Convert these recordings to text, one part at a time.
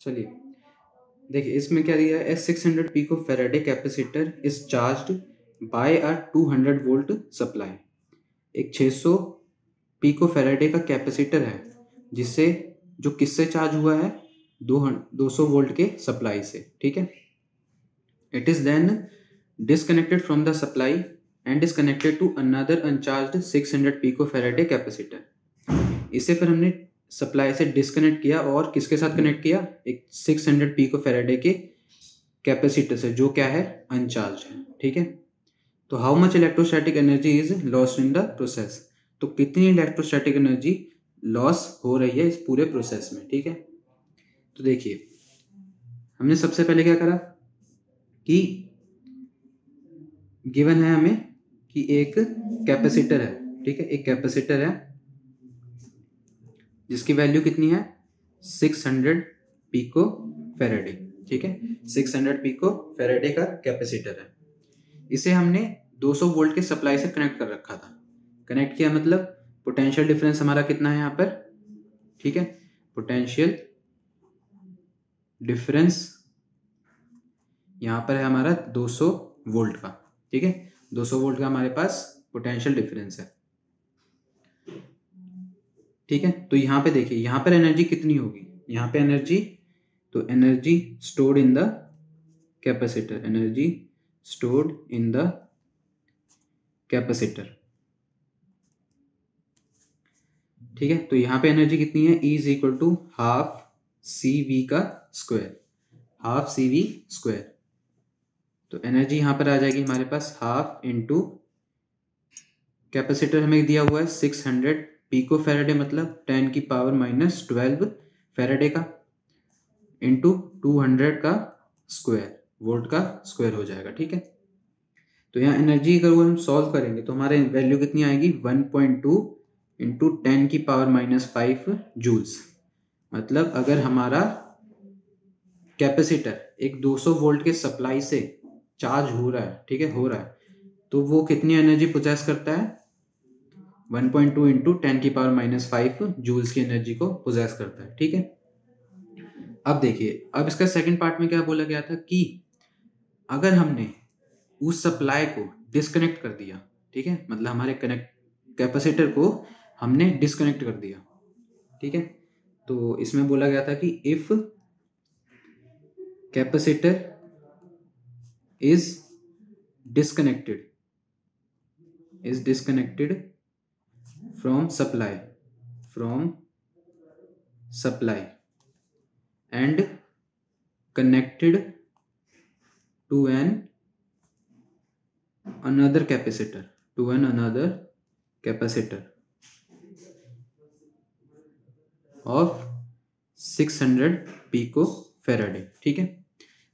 चलिए देखिए इसमें क्या दिया है, 600 pico farad capacitor is charged by a 200 volt supply. एक 600 पिको फेराडे का कैपेसिटर है जिससे जो किससे चार्ज हुआ है, 200 वोल्ट के सप्लाई से, ठीक है। It is then disconnected from the supply and is connected to another uncharged 600 pico farad capacitor. इसे फिर हमने सप्लाई से डिस्कनेक्ट किया और किसके साथ कनेक्ट किया, एक 600 पिको फेराडे के कैपेसिटर से जो क्या है, अनचार्ज है, ठीक है। तो how much electrostatic energy is lost in the process, तो कितनी इलेक्ट्रोस्टैटिक एनर्जी लॉस हो रही है इस पूरे प्रोसेस में, ठीक है। तो देखिए हमने सबसे पहले क्या करा कि गिवन है हमें कि एक कैपेसिटर है, ठीक है, एक कैपेसिटर है जिसकी वैल्यू कितनी है, 600 पिको फेराडे, ठीक है। 600 पिको फेराडे का कैपेसिटर है। इसे हमने 200 वोल्ट के सप्लाई से कनेक्ट कर रखा था। कनेक्ट किया मतलब पोटेंशियल डिफरेंस हमारा कितना है यहाँ पर, ठीक है। पोटेंशियल डिफरेंस यहाँ पर है हमारा 200 वोल्ट का, ठीक है। 200 वोल्ट का हमारे पास पोटेंशियल डिफरेंस है, ठीक है। तो यहाँ पे देखिए यहाँ पर एनर्जी कितनी होगी, यहाँ पे एनर्जी, तो energy stored in the capacitor, energy stored in the capacitor, ठीक है। तो यहाँ पे एनर्जी कितनी है, E is equal to half CV का स्क्वायर, हाफ CV स्क्वायर। तो एनर्जी यहाँ पर आ जाएगी हमारे पास हाफ इंटू कैपेसिटर हमें दिया हुआ है 600 पिको फेराडे, मतलब 10 की पावर -12 फेराडे का, इंटू 200 का स्क्वायर, वोल्ट का स्क्वायर हो जाएगा, ठीक है। तो यहाँ एनर्जी अगर वो हम सॉल्व करेंगे तो हमारे वैल्यू कितनी आएगी, 1.2 इंटू 10 की पावर -5 जूल्स। मतलब अगर हमारा कैपेसिटर एक 200 वोल्ट के सप्लाई से चार्ज हो रहा है, ठीक है, हो रहा है, तो वो कितनी एनर्जी पोजेस करता है, 1.2 इंटू 10 की पावर -5 जूल्स की एनर्जी को पोजेस करता है, ठीक है। अब देखिए अब इसका सेकंड पार्ट में क्या बोला गया था कि अगर हमने उस सप्लाई को डिस्कनेक्ट कर दिया, ठीक है, मतलब हमारे कैपेसिटर को हमने डिस्कनेक्ट कर दिया, ठीक है। तो इसमें बोला गया था कि if capacitor is disconnected from supply and connected to another capacitor of 600 pico farad, ठीक है।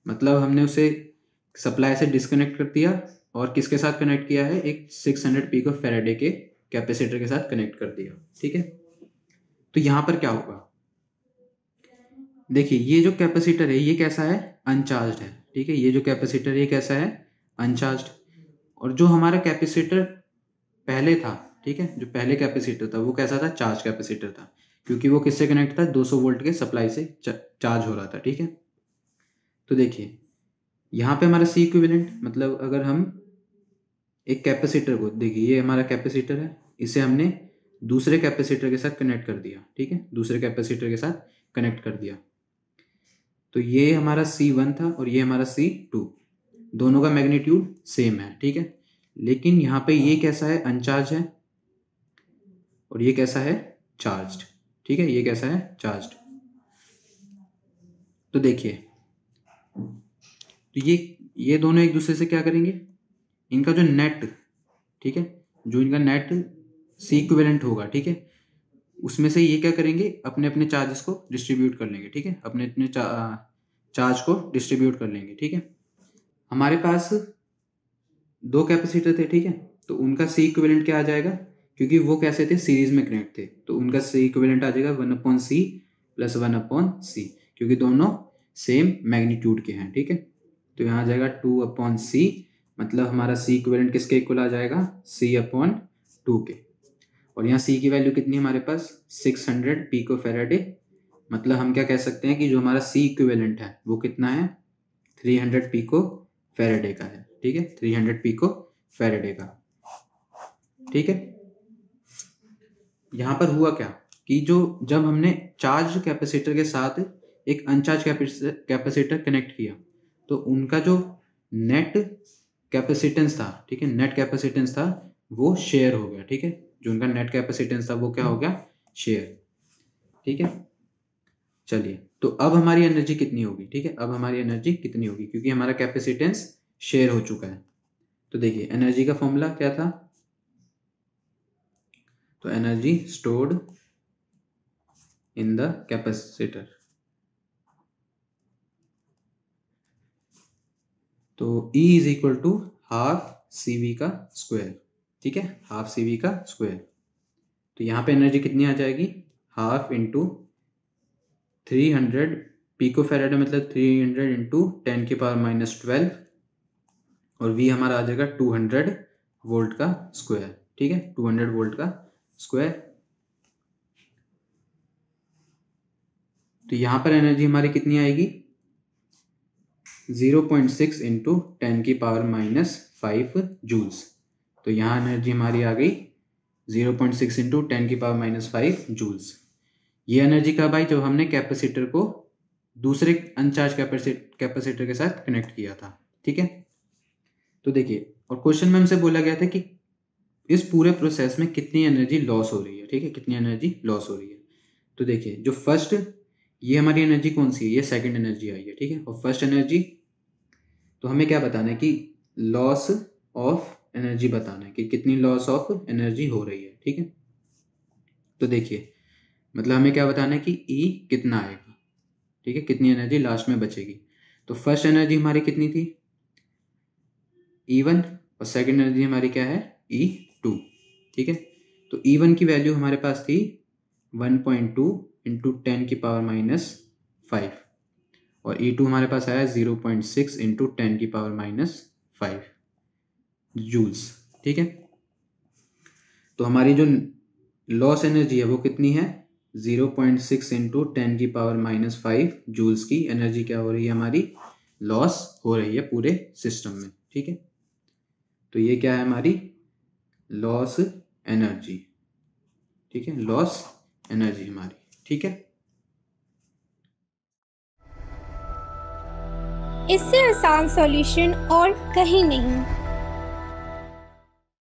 मतलब हमने उसे सप्लाई से डिस्कनेक्ट कर दिया और किसके साथ कनेक्ट किया है, एक 600 पिको फेराडे के कैपेसिटर के साथ कनेक्ट कर दिया, ठीक है। तो यहां पर क्या होगा, देखिए ये जो कैपेसिटर है ये कैसा है, अनचार्ज्ड है, ठीक है। ये जो कैपेसिटर है ये कैसा है, अनचार्ज्ड। और जो हमारा कैपेसिटर पहले था, ठीक है, जो पहले कैपेसिटर था वो कैसा था, चार्ज कैपेसिटर था, क्योंकि वो किससे कनेक्ट था, 200 वोल्ट के सप्लाई से चार्ज हो रहा था, ठीक है। तो देखिए यहाँ पे हमारा C इक्विवेलेंट, मतलब अगर हम एक कैपेसिटर को, देखिए ये हमारा कैपेसिटर है, इसे हमने दूसरे कैपेसिटर के साथ कनेक्ट कर दिया, ठीक है, दूसरे कैपेसिटर के साथ कनेक्ट कर दिया। तो ये हमारा C1 था और ये हमारा C2, दोनों का मैग्नीट्यूड सेम है, ठीक है। लेकिन यहाँ पे ये कैसा है, अनचार्ज है, और ये कैसा है, चार्ज्ड, ठीक है, ये कैसा है, चार्ज्ड। तो देखिए तो ये दोनों एक दूसरे से क्या करेंगे, इनका जो नेट, ठीक है, जो इनका नेट C इक्विवेलेंट होगा, ठीक है, उसमें से ये क्या करेंगे, अपने अपने चार्जेस को डिस्ट्रीब्यूट कर लेंगे, ठीक है, अपने अपने चार्ज को डिस्ट्रीब्यूट कर लेंगे, ठीक है। हमारे पास दो कैपेसिटर थे, ठीक है, तो उनका C इक्विवेलेंट क्या आ जाएगा, क्योंकि वो कैसे थे, सीरीज में कनेक्ट थे, तो उनका C इक्विवेलेंट आ जाएगा 1/C + 1/C, क्योंकि दोनों सेम मैग्नीट्यूड के हैं, ठीक है। तो यहाँ आ जाएगा 2/C, मतलब हमारा C इक्विवेलेंट किसके इक्वल आ जाएगा, C/2 के। और यहाँ C की वैल्यू कितनी है हमारे पास, 600 पिको फेराडे मतलब हम क्या कह सकते हैं कि जो हमारा C इक्विवेलेंट है वो कितना है, 300 पिको फैराडे का है। ठीक है, 300 पिको फैराडे का। ठीक है, यहाँ पर हुआ क्या कि जब हमने चार्ज कैपेसिटर के साथ एक अनचार्ज कैपेसिटर कनेक्ट किया तो उनका जो नेट कैपेसिटेंस था, ठीक है, नेट कैपेसिटेंस था वो शेयर हो गया। ठीक है, जो उनका नेट कैपेसिटेंस था वो क्या हो गया, शेयर। ठीक है, चलिए, तो अब हमारी एनर्जी कितनी होगी। ठीक है, अब हमारी एनर्जी कितनी होगी, क्योंकि हमारा कैपेसिटेंस शेयर हो चुका है। तो देखिए एनर्जी का फॉर्मूला क्या था, तो energy stored in the capacitor, तो E is equal to half CV का स्क्वायर। ठीक है, हाफ CV का स्क्वायर। तो यहाँ पे एनर्जी कितनी आ जाएगी, हाफ इंटू 300 पिको फैराडे, मतलब 300 इंटू 10 की पावर -12, और V हमारा आ जाएगा 200 वोल्ट का स्क्वायर। ठीक है, 200 वोल्ट का स्क्वायर। तो यहाँ पर एनर्जी हमारी कितनी आएगी, 0.6 इंटू 10 की पावर -5 जूल्स। तो यहाँ एनर्जी हमारी आ गई 0.6 इंटू 10 की पावर -5 जूल्स। ये एनर्जी कब आई, जब हमने कैपेसिटर को दूसरे अनचार्ज कैपेसिटर के साथ कनेक्ट किया था। ठीक है, तो देखिए, और क्वेश्चन में हमसे बोला गया था कि इस पूरे प्रोसेस में कितनी एनर्जी लॉस हो रही है। ठीक है, कितनी एनर्जी लॉस हो रही है। तो देखिए, जो फर्स्ट ये हमारी एनर्जी कौन सी है, ये सेकंड एनर्जी आई है। ठीक है, और फर्स्ट एनर्जी, तो हमें क्या बताना है कि लॉस ऑफ एनर्जी बताना है कि कितनी लॉस ऑफ एनर्जी हो रही है। ठीक है, तो देखिए, मतलब हमें क्या बताना है कि E कितना आएगा। ठीक है, कितनी एनर्जी लास्ट में बचेगी। तो फर्स्ट एनर्जी हमारी कितनी थी, E1, और सेकंड एनर्जी हमारी क्या है, E2। ठीक है, तो E1 की वैल्यू हमारे पास थी 1.2 इंटू 10 की पावर -5, और E2 हमारे पास आया 0.6 इंटू 10 की पावर -5 जूल्स। ठीक है, तो हमारी जो लॉस एनर्जी है वो कितनी है, 0.6 इंटू 10 की पावर -5 जूल्स की एनर्जी क्या हो रही है, हमारी लॉस हो रही है पूरे सिस्टम में। ठीक है, तो ये क्या है, हमारी लॉस एनर्जी। ठीक है, लॉस एनर्जी हमारी। ठीक है, इससे आसान सॉल्यूशन और कहीं नहीं।